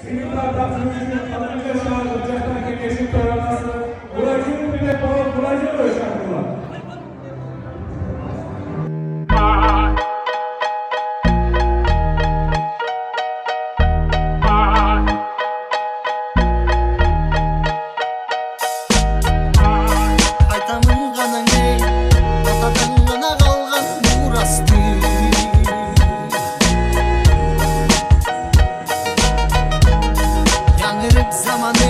Simitler taksımcının adını şahı ocaktan kekeşin toranası, buracının bir de buracı ölçaklılar. Aytamın kanın ey, atadan gana kalgan burastı. Yanırıp zamanı